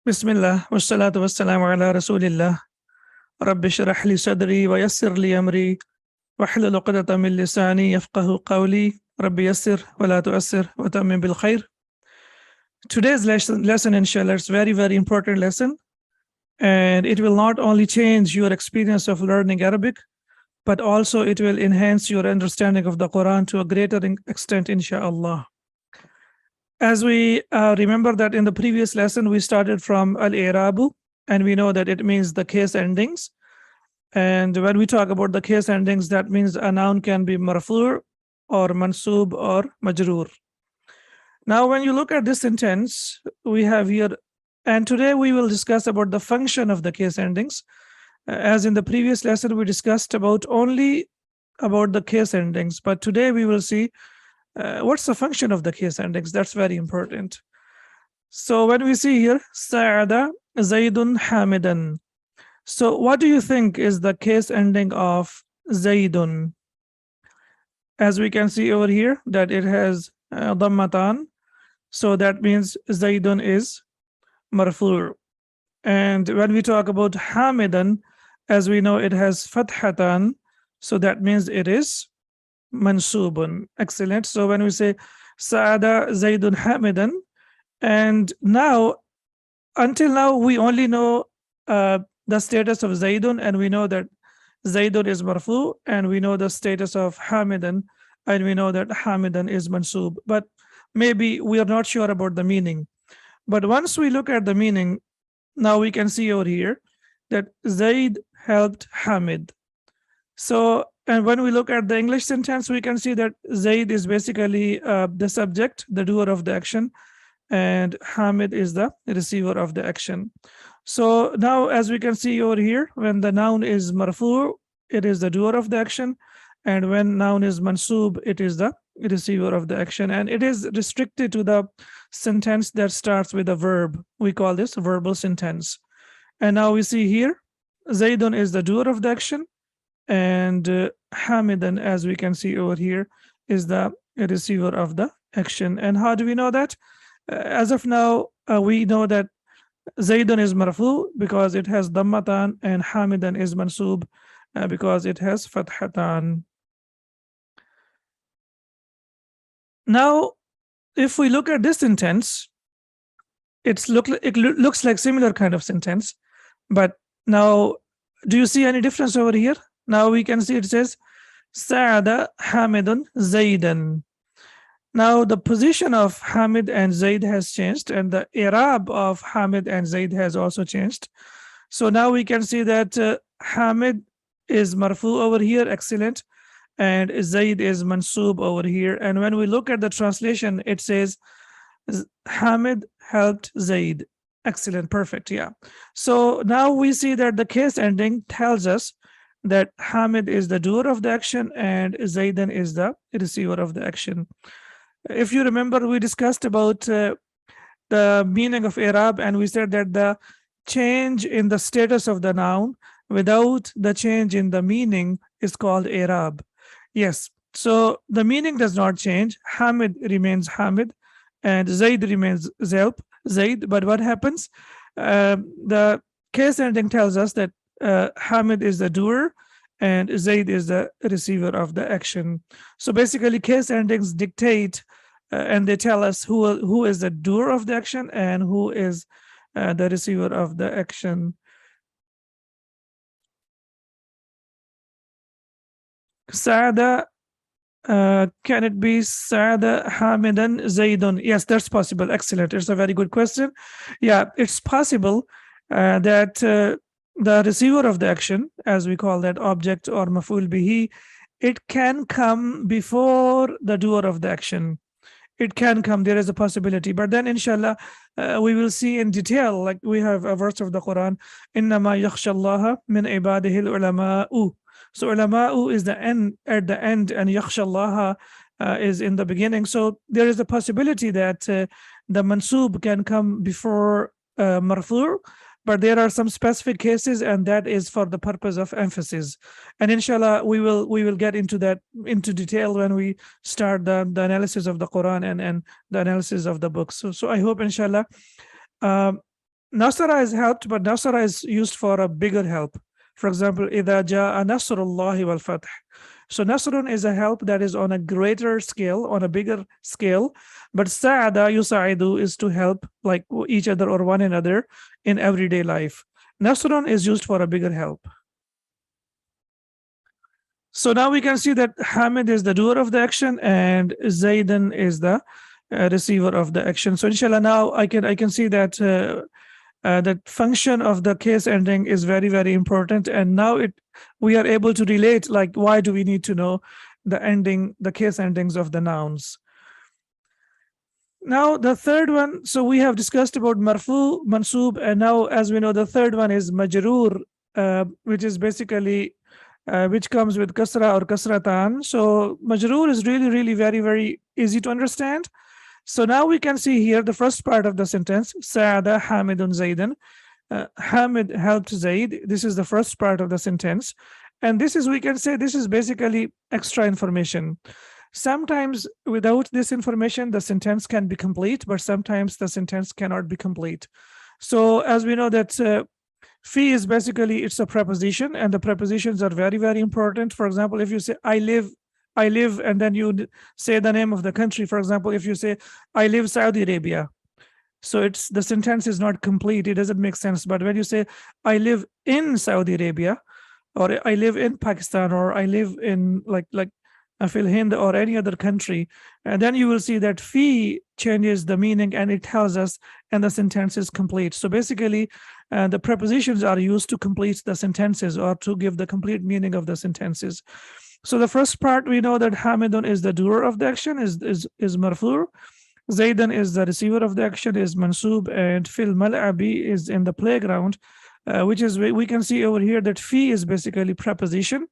Bismillah, wassalatu wassalamu ala rasulillah. Rabbi shrah li sadri wa yassir li amri wahlul uqdatan min lisani yafqahu qawli. Rabbi yassir wa la tu'assir wa tammim bil khair. Today's lesson, inshallah, is very, very important lesson. And it will not only change your experience of learning Arabic, but also it will enhance your understanding of the Quran to a greater extent, inshallah. As we remember that in the previous lesson, we started from al-i'rabu, and we know that it means the case endings. And when we talk about the case endings, that means a noun can be marfu' or mansub or majroor. Now, when you look at this sentence, we have here, and today we will discuss about the function of the case endings. As in the previous lesson, we discussed only about the case endings, but today we will see what's the function of the case endings. That's very important. So when we see here, Sa'ada Zaidun Hamidan. So what do you think is the case ending of Zaidun? As we can see over here, that it has Dhammatan. So that means Zaidun is marfu'. And when we talk about Hamidan, as we know, it has Fathatan. So that means it is mansubun. Excellent. So when we say Sa'ada Zaidun Hamidan, and now, until now, we only know the status of Zaidun, and we know that Zaidun is marfu, and we know the status of Hamidan, and we know that Hamidan is mansub. But maybe we are not sure about the meaning. But once we look at the meaning, now we can see over here that Zaid helped Hamid. So, and when we look at the English sentence, we can see that Zaid is basically the subject, the doer of the action, and Hamid is the receiver of the action. So now, as we can see over here, when the noun is marfu', it is the doer of the action, and when noun is mansub, it is the receiver of the action, and it is restricted to the sentence that starts with a verb. We call this verbal sentence. And now we see here, Zaidun is the doer of the action, and Hamidan, as we can see over here, is the receiver of the action. And how do we know that? As of now, we know that Zaidun is marfu because it has Dhammatan, and Hamidan is mansub because it has Fathatan. Now, if we look at this sentence, it looks like similar kind of sentence, but now, do you see any difference over here? Now we can see it says Sa'ada Hamidun Zaidan. Now the position of Hamid and Zaid has changed, and the i'rab of Hamid and Zaid has also changed. So now we can see that Hamid is marfu over here, excellent, and Zaid is mansub over here. And when we look at the translation, it says Hamid helped Zaid. Excellent, perfect, yeah. So now we see that the case ending tells us that Hamid is the doer of the action and Zaidan is the receiver of the action. If you remember, we discussed about the meaning of i'rab, and we said that the change in the status of the noun without the change in the meaning is called i'rab. Yes, so the meaning does not change. Hamid remains Hamid and Zaid remains Zaid. But what happens? The case ending tells us that Hamid is the doer and Zaid is the receiver of the action. So basically, case endings dictate and they tell us who is the doer of the action and who is the receiver of the action. Saada, can it be Saada Hamidan Zaidun? Yes, that's possible. Excellent. It's a very good question. Yeah, it's possible that the receiver of the action, as we call that object or maf'ul bihi, it can come before the doer of the action. It can come, there is a possibility. But then, inshallah, we will see in detail, like we have a verse of the Quran, إِنَّمَا يَخْشَى اللَّهَ مِنْ عِبَادِهِ الْعُلَمَاءُ. So ulama'u is the end, at the end, and yakhsha Allah is in the beginning. So there is a possibility that the mansub can come before marfu', but there are some specific cases, and that is for the purpose of emphasis. And inshallah, we will get into that into detail when we start the analysis of the Quran and the analysis of the books. So I hope, inshallah, Nasara is helped, but Nasara is used for a bigger help. For example, إِذَا جَاءَ نَصْرُ اللَّهِ وَالْفَتْحِ. So Nasrun is a help that is on a greater scale, on a bigger scale. But Sa'ada yusa'idu is to help like each other or one another in everyday life. Nasrun is used for a bigger help. So now we can see that Hamid is the doer of the action and Zaidan is the receiver of the action. So inshallah, now I can see that that function of the case ending is very, very important. And now we are able to relate, like, why do we need to know the case endings of the nouns? Now the third one, so we have discussed about marfu, mansub, and now as we know, the third one is majroor, which is basically which comes with kasra or kasratan. So majroor is really, really very, very easy to understand. So now we can see here the first part of the sentence, Sa'ada Hamidun Zaidan. Hamid helped Zaid. This is the first part of the sentence. And this is, we can say, this is basically extra information. Sometimes without this information, the sentence can be complete, but sometimes the sentence cannot be complete. So as we know that fi is basically, it's a preposition, and the prepositions are very, very important. For example, if you say, I live, and then you say the name of the country. For example, if you say, I live Saudi Arabia, so the sentence is not complete. It doesn't make sense. But when you say, I live in Saudi Arabia, or I live in Pakistan, or I live in like Hind or any other country, and then you will see that fi changes the meaning and it tells us, and the sentence is complete. So basically, the prepositions are used to complete the sentences or to give the complete meaning of the sentences. So the first part, we know that Hamidun is the doer of the action, is marfu. Zaidan is the receiver of the action, is mansub, and fil mal'abi is in the playground, which is, we can see over here that fi is basically preposition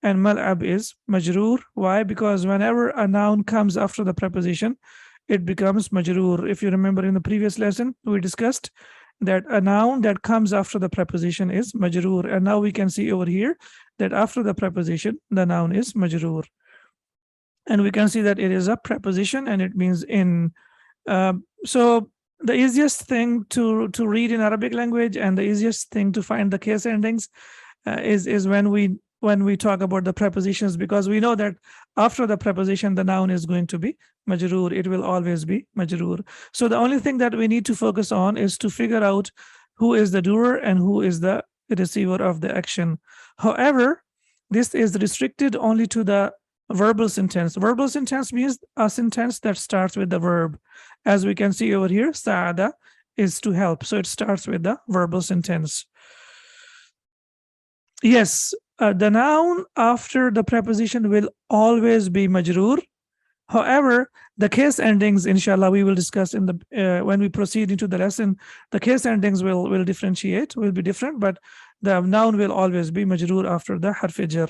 and mal'ab is majroor. Why? Because whenever a noun comes after the preposition, it becomes majroor. If you remember in the previous lesson, we discussed that a noun that comes after the preposition is majroor. And now we can see over here that after the preposition, the noun is majroor. And we can see that it is a preposition and it means in. So the easiest thing to read in Arabic language and the easiest thing to find the case endings is when we talk about the prepositions, because we know that after the preposition, the noun is going to be majroor. It will always be majroor. So the only thing that we need to focus on is to figure out who is the doer and who is the receiver of the action. However, this is restricted only to the verbal sentence. Verbal sentence means a sentence that starts with the verb. As we can see over here, Sa'ada is to help. So it starts with the verbal sentence. Yes, the noun after the preposition will always be majroor. However, the case endings, inshallah, we will discuss in the when we proceed into the lesson. The case endings will differentiate, will be different, but the noun will always be majroor after the harf jar.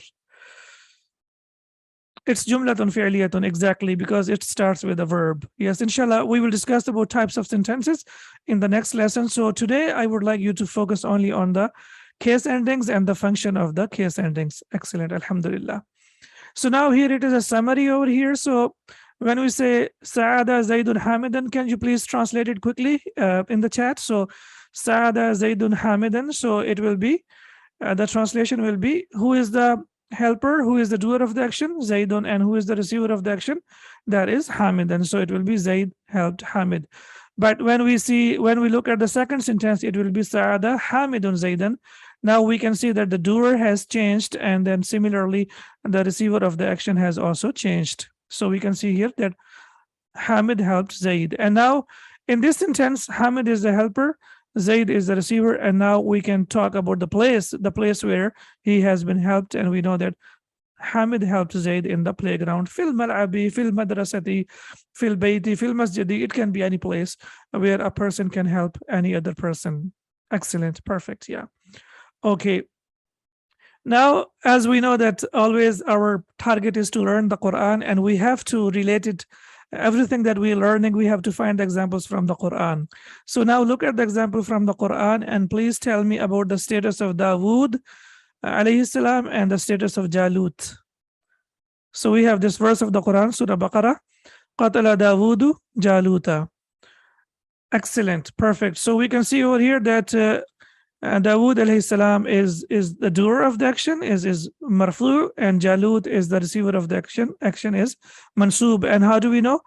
It's jumlatun fi'liyatun, exactly, because it starts with a verb. Yes, inshallah, we will discuss about types of sentences in the next lesson. So today I would like you to focus only on the case endings and the function of the case endings. Excellent, alhamdulillah. So now here it is a summary over here. So when we say Sa'ada Zaidun Hamidan, can you please translate it quickly in the chat? So Sa'ada Zaidun Hamidan, so it will be, the translation will be, who is the helper, who is the doer of the action? Zaidun. And who is the receiver of the action? That is Hamidan. So it will be Zaid helped Hamid. But when we look at the second sentence, it will be Sa'ada Hamidun Zaidan. Now we can see that the doer has changed, and then similarly, the receiver of the action has also changed. So we can see here that Hamid helped Zaid. And now in this sentence, Hamid is the helper, Zaid is the receiver, and now we can talk about the place where he has been helped, and we know that Hamid helped Zaid in the playground. Fil mal'abi, fil madrasati, fil bayti, fil masjidi. It can be any place where a person can help any other person. Excellent, perfect, yeah. Okay. Now, as we know that always our target is to learn the Quran, and we have to relate it, everything that we're learning, we have to find examples from the Quran. So now look at the example from the Quran, and please tell me about the status of Dawood alayhi salam and the status of Jalut. So we have this verse of the Quran, Surah Baqarah, Qatala Dawudu Jaluta. Excellent. Perfect. So we can see over here that Dawood alayhi salam is the doer of the action, is marfu, and Jalut is the receiver of the action. Action is mansub. And how do we know?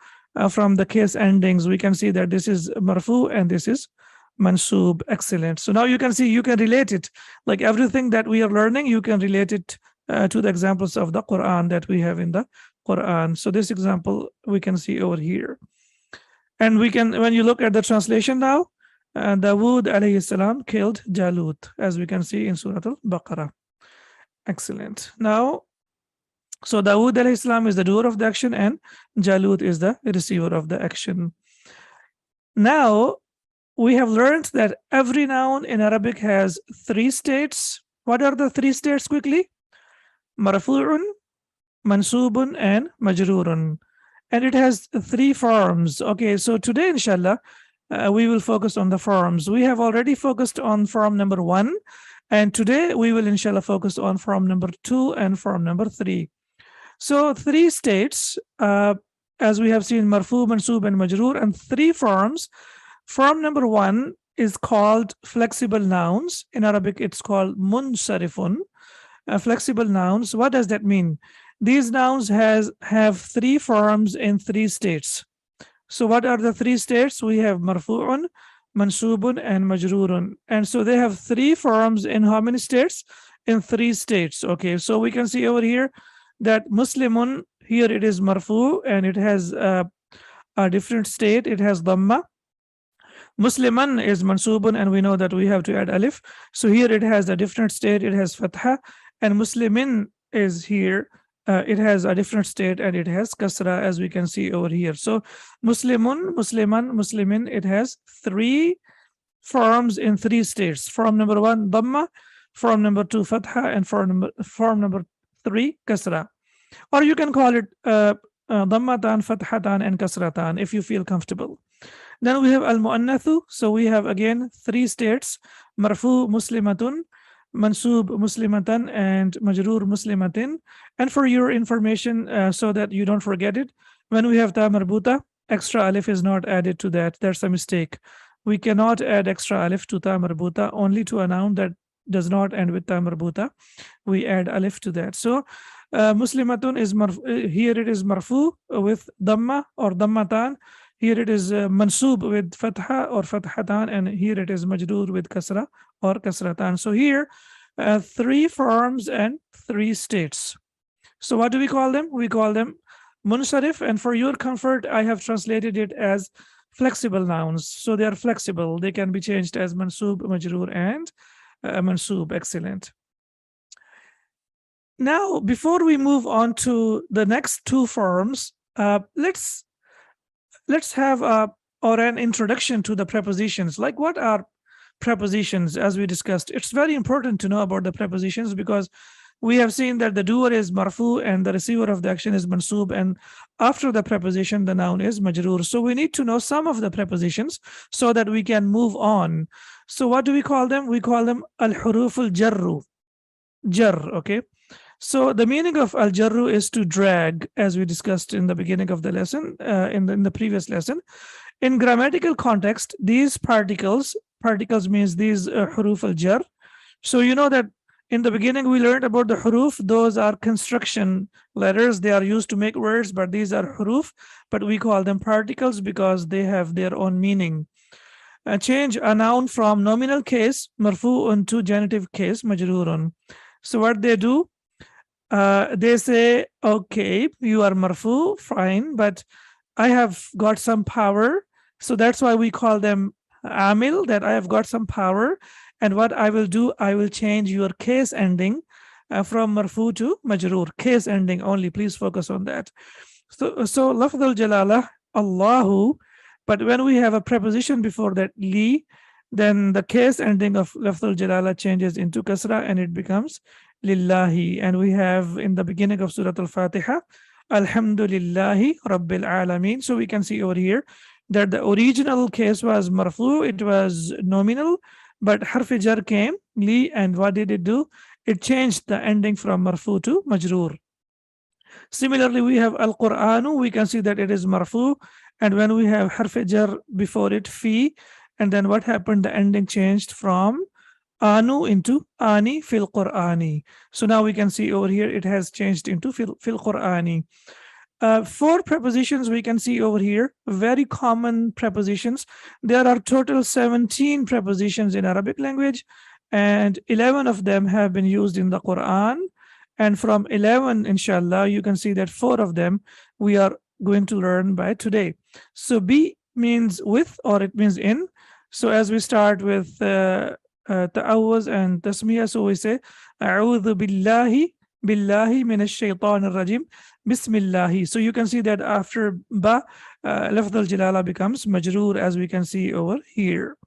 From the case endings, we can see that this is marfu and this is mansub. Excellent. So now you can see, you can relate it, like everything that we are learning, you can relate it to the examples of the Quran that we have in the Quran. So this example we can see over here. And we can, when you look at the translation now, Dawood alayhi salam killed Jalut, as we can see in Surah Al-Baqarah. Excellent. Now, so Dawood alayhi salam is the doer of the action and Jalut is the receiver of the action. Now, we have learned that every noun in Arabic has 3 states. What are the 3 states quickly? Marfu'un, mansubun, and majrurun. And it has 3 forms. Okay, so today, inshallah, we will focus on the forms. We have already focused on form number 1, and today we will, inshallah, focus on form number 2 and form number 3. So 3 states, as we have seen, marfu, mansub, and majroor, and 3 forms. Form number 1 is called flexible nouns. In Arabic, it's called munsarifun. Flexible nouns, what does that mean? These nouns have 3 forms in 3 states. So what are the 3 states? We have marfu'un, mansubun, and majrurun. And so they have 3 forms in how many states? In 3 states. Okay, so we can see over here that Muslimun, here it is marfu, and it has a different state. It has dhamma. Musliman is mansubun, and we know that we have to add alif. So here it has a different state. It has fatha. And Muslimin is here. It has a different state and it has kasra, as we can see over here. So Muslimun, Musliman, Muslimin, it has 3 forms in 3 states. Form number 1, dhamma. Form number 2, fatha. And form number 3, kasra. Or you can call it dhammatan, fathatan, and kasratan if you feel comfortable. Then we have al-mu'annathu. So we have again 3 states: marfu, muslimatun, mansub, muslimatan, and majroor, muslimatin. And for your information, so that you don't forget it, when we have ta marbuta, extra alif is not added to that. That's a mistake. We cannot add extra alif to ta marbuta, only to a noun that does not end with ta marbuta. We add alif to that. So muslimatun is here it is marfu with dhamma or dhammatan. Here it is mansub with fatha or fathatan, and here it is majroor with kasra or kasratan. So here 3 forms and 3 states. So what do we call them? We call them munsarif, and for your comfort, I have translated it as flexible nouns. So they are flexible. They can be changed as mansub, majroor, and mansub. Excellent. Now, before we move on to the next 2 forms, let's have an introduction to the prepositions. Like, what are prepositions? As we discussed, it's very important to know about the prepositions, because we have seen that the doer is marfu and the receiver of the action is mansub, and after the preposition the noun is majroor. So we need to know some of the prepositions so that we can move on. So what do we call them? We call them al-huruf al-jarru. Jar. Okay, so the meaning of al-jarru is to drag, as we discussed in the beginning of the lesson, in the previous lesson. In grammatical context, these particles means these huruf al-jar. So you know that in the beginning we learned about the huruf. Those are construction letters. They are used to make words, but these are huruf, but we call them particles because they have their own meaning. Change a noun from nominal case marfu'un to genitive case majrurun. So what they do, they say, okay, you are marfu, fine, but I have got some power. So that's why we call them amil, that I have got some power. And what I will do, I will change your case ending from marfu to majroor. Case ending only, please focus on that. So lafz al-jalala, Allahu, but when we have a preposition before that, li, then the case ending of lafz al-jalala changes into kasra and it becomes lillahi. And we have in the beginning of Surah Al-Fatiha, Alhamdulillahi Rabbil Alameen. So we can see over here that the original case was marfu, it was nominal, but harf jar came, li, and what did it do? It changed the ending from marfu to majroor. Similarly, we have al-Qur'anu. We can see that it is marfu And when we have harf jar before it, fi, and then what happened? The ending changed from anu into ani fil Qur'ani. So now we can see over here it has changed into fil Qur'ani. Four prepositions we can see over here, very common prepositions. There are total 17 prepositions in Arabic language, and 11 of them have been used in the Quran. And from 11, inshallah, you can see that four of them we are going to learn by today. So bi means with, or it means in. So as we start with ta'awuz and tasmiyah, so we say a'udhu billahi minash shaitanir rajim, bismillahi. So you can see that after ba, lafz al-jalala becomes majroor, as we can see over here.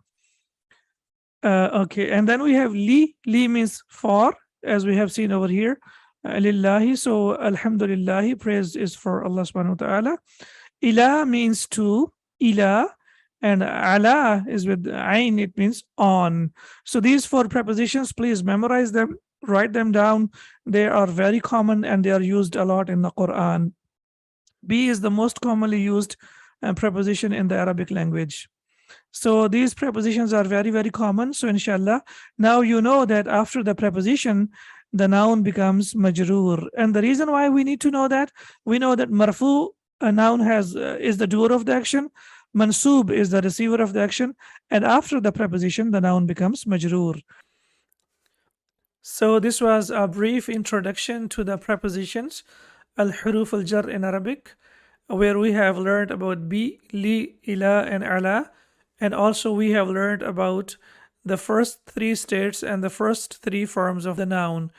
Okay, and then we have li. Li means for, as we have seen over here. Lillahi, so alhamdulillahi, praise is for Allah subhanahu wa ta'ala. Ila means to, ila, and ala is with ain, it means on. So these four prepositions, please memorize them, write them down. They are very common and they are used a lot in the Quran. Be is the most commonly used preposition in the Arabic language. So these prepositions are very, very common. So inshallah, now you know that after the preposition, the noun becomes majroor. And the reason why we need to know that, we know that marfu, a noun is the doer of the action, mansub is the receiver of the action, and after the preposition, the noun becomes majroor. So this was a brief introduction to the prepositions, al-huruf al-jar in Arabic, where we have learned about bi, li, ila, and ala. And also we have learned about the first three states and the first three forms of the noun.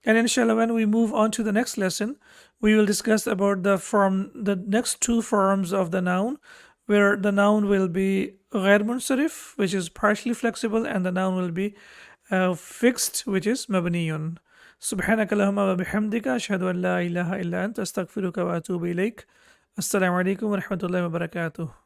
And inshallah, when we move on to the next lesson, we will discuss about the next two forms of the noun, where the noun will be ghair munsarif, which is partially flexible, and the noun will be fixed, which is mabniyun. سبحانك اللهم وبحمدك أشهد أن لا إله إلا أنت أستغفرك وأتوب إليك. السلام عليكم ورحمة الله وبركاته.